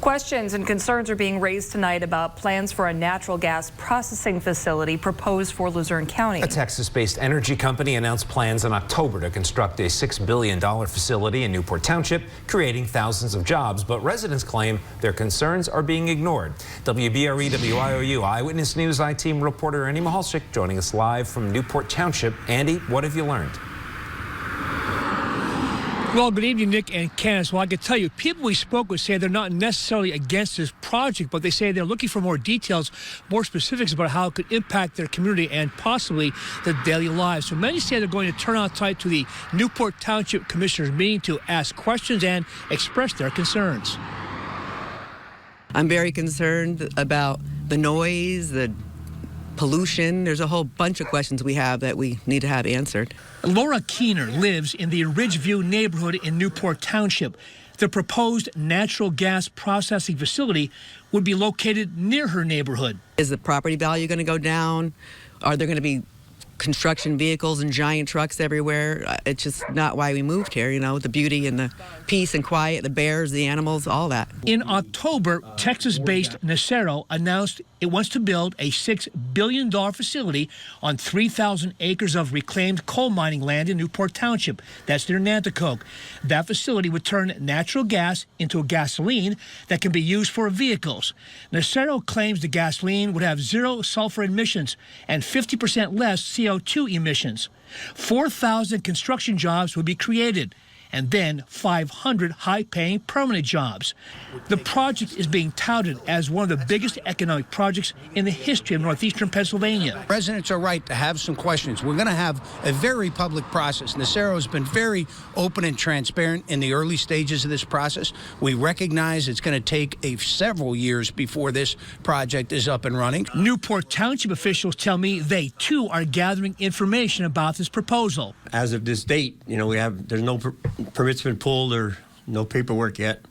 Questions and concerns are being raised tonight about plans for a natural gas processing facility proposed for Luzerne County. A Texas-based energy company announced plans in October to construct a $6 billion facility in Newport Township, creating thousands of jobs, but residents claim their concerns are being ignored. WBRE WYOU Eyewitness News I-Team reporter Andy Mahalchik joining us live from Newport Township. Andy, what have you learned? Well, good evening, Nick and Candace. Well, I can tell you, people we spoke with say they're not necessarily against this project, but they say they're looking for more details, more specifics about how it could impact their community and possibly their daily lives. So many say they're going to turn out tonight to the Newport Township Commissioners meeting to ask questions and express their concerns. I'm very concerned about the noise, the pollution. There's a whole bunch of questions we have that we need to have answered. Laura Keener lives in the Ridgeview neighborhood in Newport Township. The proposed natural gas processing facility would be located near her neighborhood. Is the property value going to go down? Are there going to be construction vehicles and giant trucks everywhere? It's just not why we moved here, you know, the beauty and the peace and quiet, the bears, the animals, all that. In October, Texas-based Nacero announced it wants to build a $6 billion facility on 3,000 acres of reclaimed coal mining land in Newport Township. That's near Nanticoke. That facility would turn natural gas into a gasoline that can be used for vehicles. Nacero claims the gasoline would have zero sulfur emissions and 50% less CO2 emissions. 4,000 construction jobs would be created, and then 500 high-paying permanent jobs. The project is being touted as one of the biggest economic projects in the history of northeastern Pennsylvania. Residents are right to have some questions. We're going to have a very public process. Nacero has been very open and transparent in the early stages of this process. We recognize it's going to take several years before this project is up and running. Newport Township officials tell me they, too, are gathering information about this proposal. As of this date, you know, there's no permits been pulled or no paperwork yet,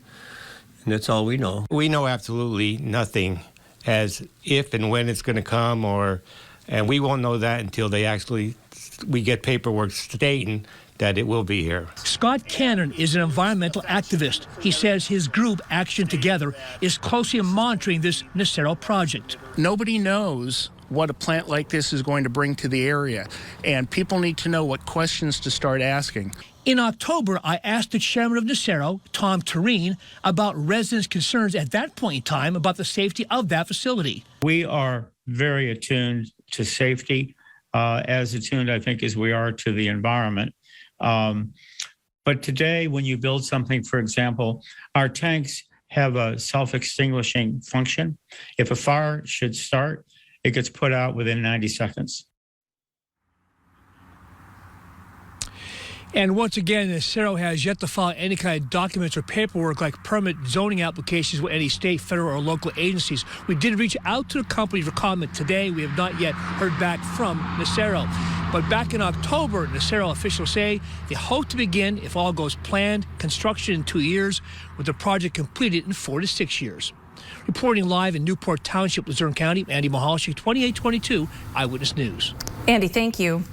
and that's all we know. We know absolutely nothing as if and when it's going to come, and we won't know that until we get paperwork stating that it will be here. Scott Cannon is an environmental activist. He says his group, Action Together, is closely monitoring this Nacero project. Nobody knows what a plant like this is going to bring to the area, and people need to know what questions to start asking. In October, I asked the chairman of Nacero, Tom Tureen, about residents' concerns at that point in time about the safety of that facility. We are very attuned to safety, as attuned, I think, as we are to the environment. But today, when you build something, for example, our tanks have a self-extinguishing function. If a fire should start, it gets put out within 90 seconds. And once again, Nacero has yet to file any kind of documents or paperwork like permit zoning applications with any state, federal, or local agencies. We did reach out to the company for comment today. We have not yet heard back from Nacero. But back in October, Nacero officials say they hope to begin, if all goes planned, construction in 2 years, with the project completed in 4 to 6 years. Reporting live in Newport Township, Luzerne County, Andy Mahalchik, 2822 Eyewitness News. Andy, thank you.